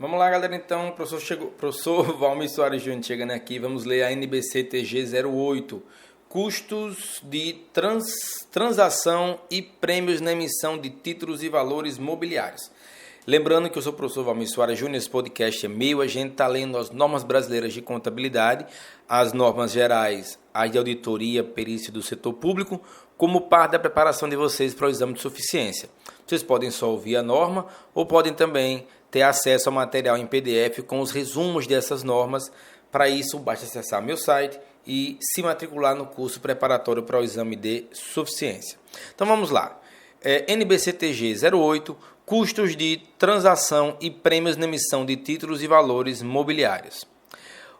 Vamos lá, galera, então, professor Valmir Soares Júnior chegando aqui, vamos ler a NBC-TG 08, custos de transação e prêmios na emissão de títulos e valores mobiliários. Lembrando que eu sou o professor Valmir Soares Júnior, esse podcast é meu, a gente está lendo as normas brasileiras de contabilidade, as normas gerais, as de auditoria, perícia do setor público, como parte da preparação de vocês para o exame de suficiência. Vocês podem só ouvir a norma ou podem também ter acesso ao material em PDF com os resumos dessas normas. Para isso, basta acessar meu site e se matricular no curso preparatório para o exame de suficiência. Então vamos lá. NBC-TG 08, custos de transação e prêmios na emissão de títulos e valores mobiliários.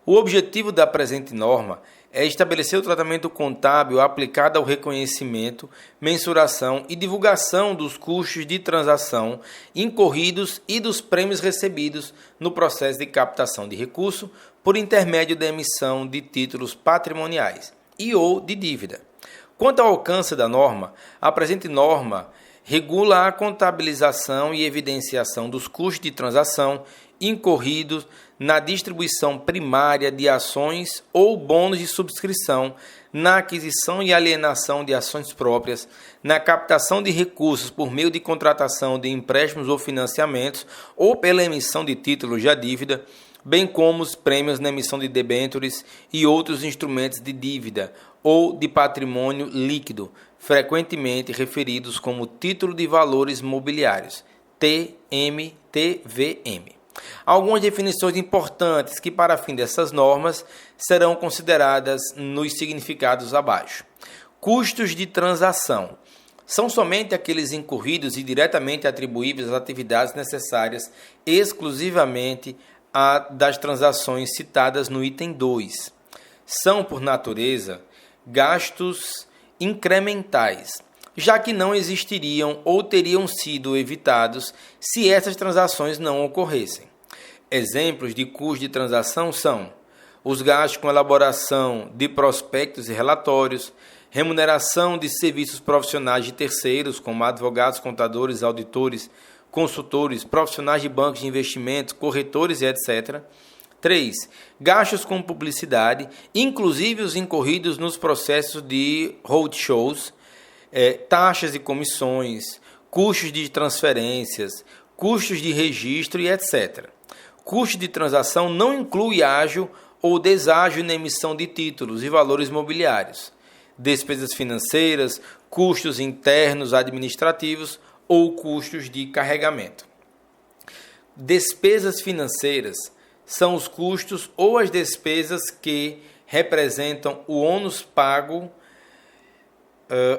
O objetivo da presente norma é estabelecer o tratamento contábil aplicado ao reconhecimento, mensuração e divulgação dos custos de transação incorridos e dos prêmios recebidos no processo de captação de recurso por intermédio da emissão de títulos patrimoniais e ou de dívida. Quanto ao alcance da norma, a presente norma regula a contabilização e evidenciação dos custos de transação incorridos na distribuição primária de ações ou bônus de subscrição, na aquisição e alienação de ações próprias, na captação de recursos por meio de contratação de empréstimos ou financiamentos ou pela emissão de títulos de dívida, bem como os prêmios na emissão de debêntures e outros instrumentos de dívida ou de patrimônio líquido, frequentemente referidos como título de valores mobiliários, TMTVM. Algumas definições importantes que, para fim dessas normas, serão consideradas nos significados abaixo. Custos de transação são somente aqueles incorridos e diretamente atribuíveis às atividades necessárias exclusivamente das transações citadas no item 2. São, por natureza, gastos incrementais, já que não existiriam ou teriam sido evitados se essas transações não ocorressem. Exemplos de custos de transação são os gastos com elaboração de prospectos e relatórios, remuneração de serviços profissionais de terceiros, como advogados, contadores, auditores, consultores, profissionais de bancos de investimentos, corretores e etc. 3. Gastos com publicidade, inclusive os incorridos nos processos de roadshows, taxas e comissões, custos de transferências, custos de registro e etc. Custo de transação não inclui ágio ou deságio na emissão de títulos e valores mobiliários, despesas financeiras, custos internos administrativos ou custos de carregamento. Despesas financeiras são os custos ou as despesas que representam o ônus pago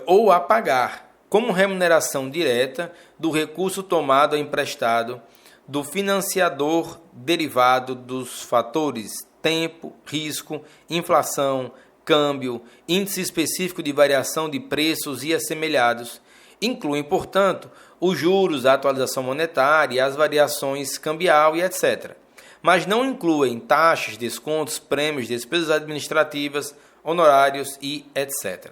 ou a pagar, como remuneração direta do recurso tomado ou emprestado, do financiador derivado dos fatores tempo, risco, inflação, câmbio, índice específico de variação de preços e assemelhados. Incluem, portanto, os juros, a atualização monetária, as variações cambial e etc. Mas não incluem taxas, descontos, prêmios, despesas administrativas, honorários e etc.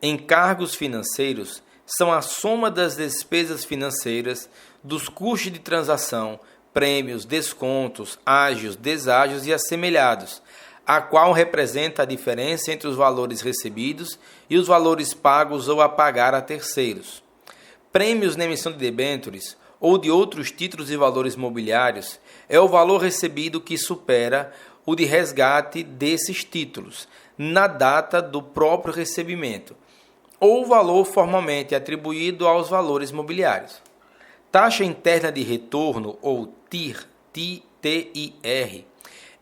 Encargos financeiros são a soma das despesas financeiras, dos custos de transação, prêmios, descontos, ágios, deságios e assemelhados, a qual representa a diferença entre os valores recebidos e os valores pagos ou a pagar a terceiros. Prêmios na emissão de debêntures ou de outros títulos e valores mobiliários é o valor recebido que supera o de resgate desses títulos na data do próprio recebimento, ou o valor formalmente atribuído aos valores mobiliários. Taxa interna de retorno, ou TIR,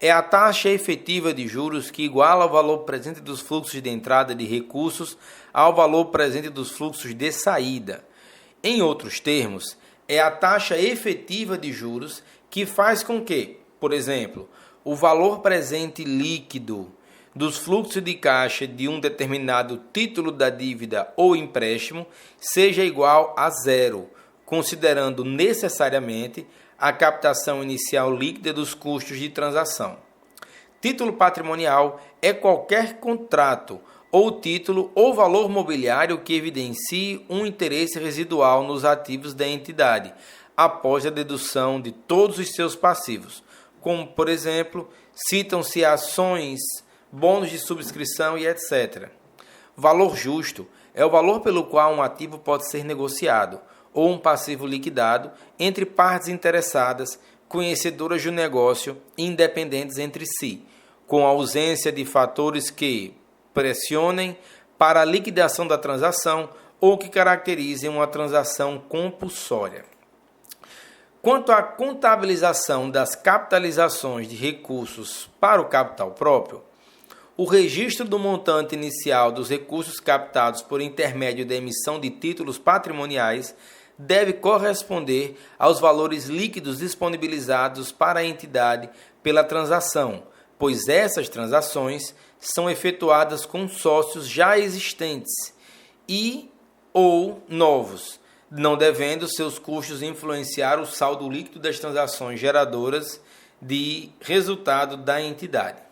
é a taxa efetiva de juros que iguala o valor presente dos fluxos de entrada de recursos ao valor presente dos fluxos de saída. Em outros termos, é a taxa efetiva de juros que faz com que, por exemplo, o valor presente líquido dos fluxos de caixa de um determinado título da dívida ou empréstimo seja igual a zero, considerando necessariamente a captação inicial líquida dos custos de transação. Título patrimonial é qualquer contrato ou título ou valor mobiliário que evidencie um interesse residual nos ativos da entidade, após a dedução de todos os seus passivos, como, por exemplo, citam-se ações, bônus de subscrição e etc. Valor justo é o valor pelo qual um ativo pode ser negociado ou um passivo liquidado entre partes interessadas, conhecedoras do negócio e independentes entre si, com a ausência de fatores que pressionem para a liquidação da transação ou que caracterizem uma transação compulsória. Quanto à contabilização das capitalizações de recursos para o capital próprio, o registro do montante inicial dos recursos captados por intermédio da emissão de títulos patrimoniais deve corresponder aos valores líquidos disponibilizados para a entidade pela transação, pois essas transações são efetuadas com sócios já existentes e ou novos, não devendo seus custos influenciar o saldo líquido das transações geradoras de resultado da entidade.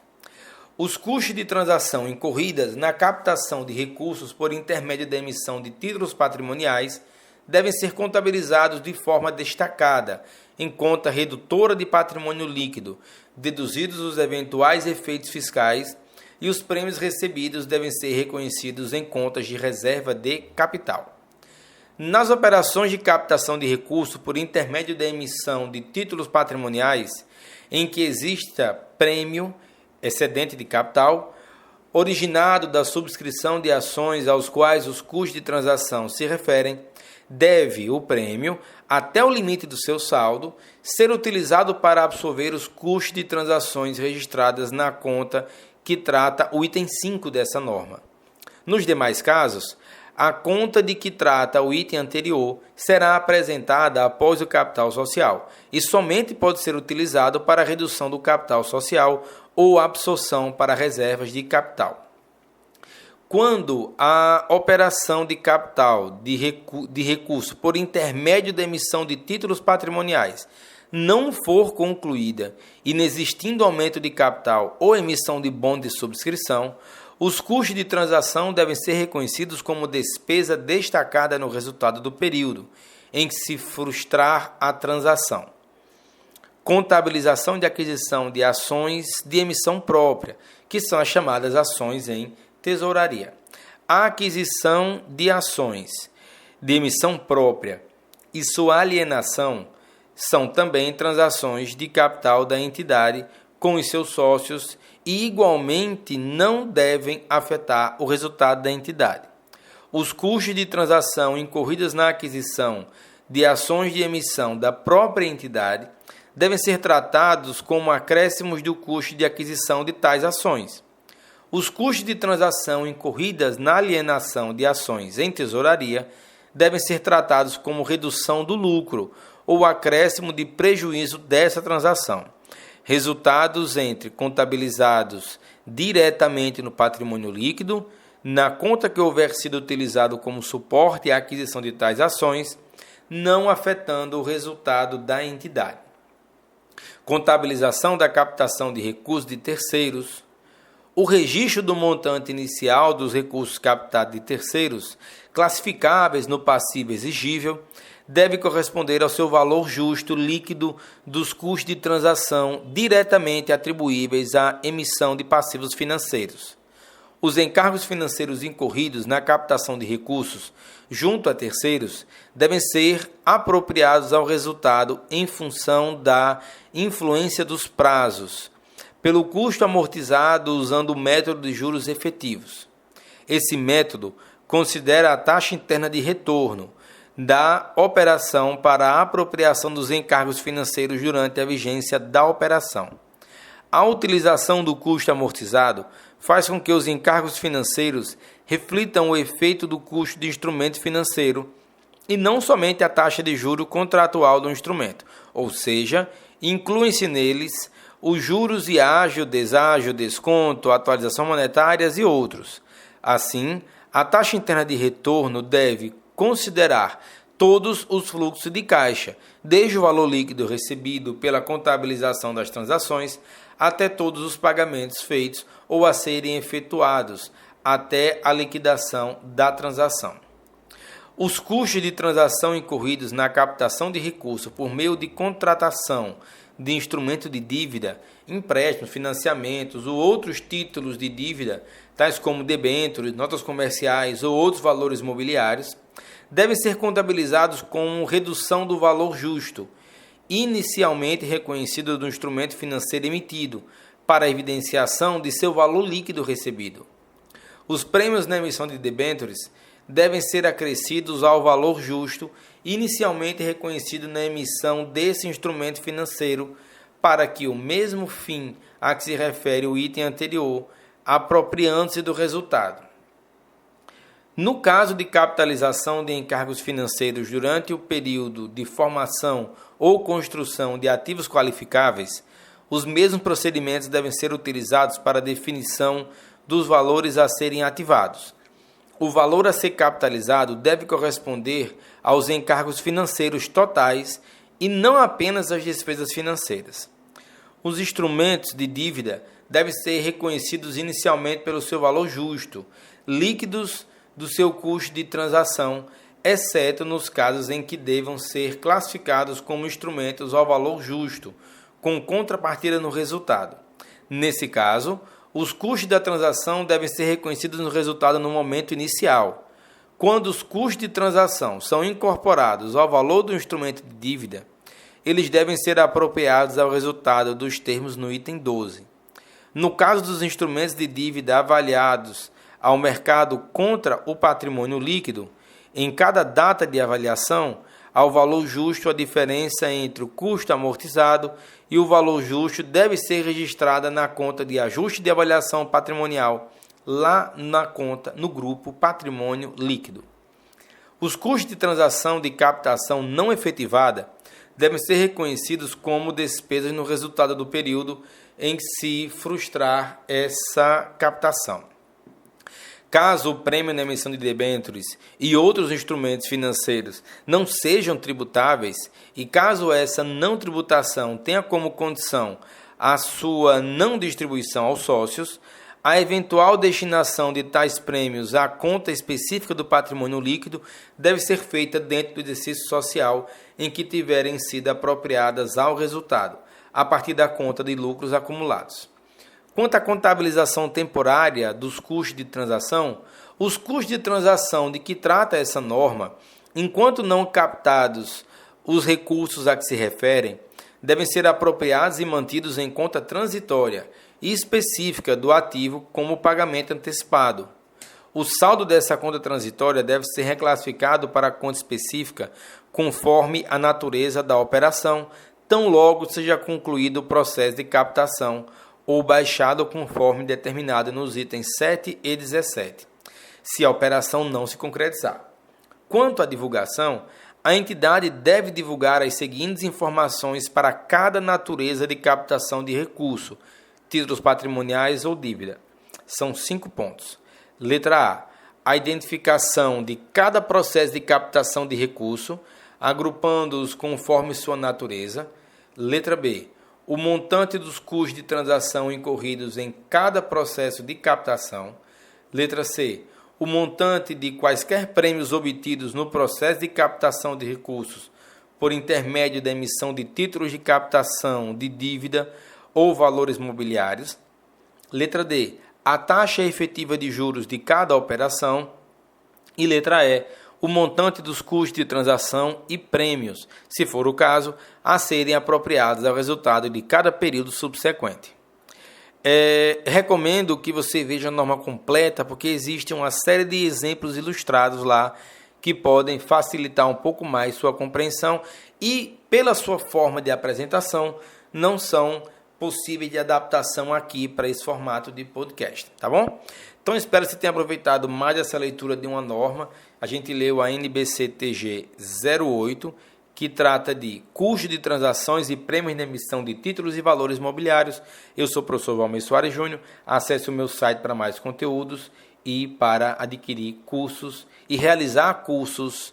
Os custos de transação incorridas na captação de recursos por intermédio da emissão de títulos patrimoniais devem ser contabilizados de forma destacada, em conta redutora de patrimônio líquido, deduzidos os eventuais efeitos fiscais, e os prêmios recebidos devem ser reconhecidos em contas de reserva de capital. Nas operações de captação de recursos por intermédio da emissão de títulos patrimoniais, em que exista prêmio excedente de capital, originado da subscrição de ações aos quais os custos de transação se referem, deve o prêmio, até o limite do seu saldo, ser utilizado para absorver os custos de transações registradas na conta que trata o item 5 dessa norma. Nos demais casos, a conta de que trata o item anterior será apresentada após o capital social e somente pode ser utilizado para a redução do capital social ou absorção para reservas de capital. Quando a operação de capital de recurso por intermédio da emissão de títulos patrimoniais não for concluída, inexistindo aumento de capital ou emissão de bônus de subscrição, os custos de transação devem ser reconhecidos como despesa destacada no resultado do período em que se frustrar a transação. Contabilização de aquisição de ações de emissão própria, que são as chamadas ações em tesouraria. A aquisição de ações de emissão própria e sua alienação são também transações de capital da entidade com os seus sócios e igualmente não devem afetar o resultado da entidade. Os custos de transação incorridos na aquisição de ações de emissão da própria entidade devem ser tratados como acréscimos do custo de aquisição de tais ações. Os custos de transação incorridas na alienação de ações em tesouraria devem ser tratados como redução do lucro ou acréscimo de prejuízo dessa transação. Resultados contabilizados diretamente no patrimônio líquido, na conta que houver sido utilizado como suporte à aquisição de tais ações, não afetando o resultado da entidade. Contabilização da captação de recursos de terceiros. O registro do montante inicial dos recursos captados de terceiros, classificáveis no passivo exigível, deve corresponder ao seu valor justo líquido dos custos de transação diretamente atribuíveis à emissão de passivos financeiros. Os encargos financeiros incorridos na captação de recursos junto a terceiros devem ser apropriados ao resultado em função da influência dos prazos, pelo custo amortizado usando o método de juros efetivos. Esse método considera a taxa interna de retorno da operação para a apropriação dos encargos financeiros durante a vigência da operação. A utilização do custo amortizado faz com que os encargos financeiros reflitam o efeito do custo de instrumento financeiro e não somente a taxa de juro contratual do instrumento, ou seja, incluem-se neles os juros e ágio, deságio, desconto, atualização monetárias e outros. Assim, a taxa interna de retorno deve considerar todos os fluxos de caixa, desde o valor líquido recebido pela contabilização das transações até todos os pagamentos feitos ou a serem efetuados até a liquidação da transação. Os custos de transação incorridos na captação de recursos por meio de contratação de instrumento de dívida, empréstimos, financiamentos ou outros títulos de dívida, tais como debêntures, notas comerciais ou outros valores mobiliários, devem ser contabilizados como redução do valor justo, inicialmente reconhecido do instrumento financeiro emitido, para a evidenciação de seu valor líquido recebido. Os prêmios na emissão de debêntures devem ser acrescidos ao valor justo inicialmente reconhecido na emissão desse instrumento financeiro, para que o mesmo fim a que se refere o item anterior, apropriando-se do resultado. No caso de capitalização de encargos financeiros durante o período de formação ou construção de ativos qualificáveis, os mesmos procedimentos devem ser utilizados para a definição dos valores a serem ativados. O valor a ser capitalizado deve corresponder aos encargos financeiros totais e não apenas às despesas financeiras. Os instrumentos de dívida devem ser reconhecidos inicialmente pelo seu valor justo, líquidos do seu custo de transação, exceto nos casos em que devam ser classificados como instrumentos ao valor justo, com contrapartida no resultado. Nesse caso, os custos da transação devem ser reconhecidos no resultado no momento inicial. Quando os custos de transação são incorporados ao valor do instrumento de dívida, eles devem ser apropriados ao resultado dos termos no item 12. No caso dos instrumentos de dívida avaliados ao mercado contra o patrimônio líquido, em cada data de avaliação, ao valor justo, a diferença entre o custo amortizado e o valor justo deve ser registrada na conta de ajuste de avaliação patrimonial, lá na conta, no grupo Patrimônio Líquido. Os custos de transação de captação não efetivada devem ser reconhecidos como despesas no resultado do período em que se frustrar essa captação. Caso o prêmio na emissão de debêntures e outros instrumentos financeiros não sejam tributáveis e caso essa não tributação tenha como condição a sua não distribuição aos sócios, a eventual destinação de tais prêmios à conta específica do patrimônio líquido deve ser feita dentro do exercício social em que tiverem sido apropriadas ao resultado, a partir da conta de lucros acumulados. Quanto à contabilização temporária dos custos de transação, os custos de transação de que trata essa norma, enquanto não captados os recursos a que se referem, devem ser apropriados e mantidos em conta transitória e específica do ativo como pagamento antecipado. O saldo dessa conta transitória deve ser reclassificado para a conta específica conforme a natureza da operação, tão logo seja concluído o processo de captação ou baixado conforme determinado nos itens 7 e 17, se a operação não se concretizar. Quanto à divulgação, a entidade deve divulgar as seguintes informações para cada natureza de captação de recurso, títulos patrimoniais ou dívida. São 5 pontos. Letra A identificação de cada processo de captação de recurso, agrupando-os conforme sua natureza. Letra B, o montante dos custos de transação incorridos em cada processo de captação. Letra C, o montante de quaisquer prêmios obtidos no processo de captação de recursos por intermédio da emissão de títulos de captação de dívida ou valores mobiliários. Letra D, a taxa efetiva de juros de cada operação. E letra E, o montante dos custos de transação e prêmios, se for o caso, a serem apropriados ao resultado de cada período subsequente. Recomendo que você veja a norma completa, porque existe uma série de exemplos ilustrados lá que podem facilitar um pouco mais sua compreensão e, pela sua forma de apresentação, não são possíveis de adaptação aqui para esse formato de podcast, tá bom? Então, espero que você tenha aproveitado mais essa leitura de uma norma. A gente leu a NBC-TG 08, que trata de custo de transações e prêmios de emissão de títulos e valores mobiliários. Eu sou o professor Valmir Soares Júnior. Acesse o meu site para mais conteúdos e para adquirir cursos e realizar cursos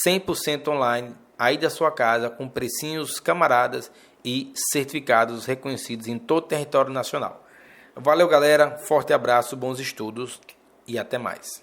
100% online aí da sua casa, com precinhos camaradas e certificados reconhecidos em todo o território nacional. Valeu, galera. Forte abraço, bons estudos e até mais.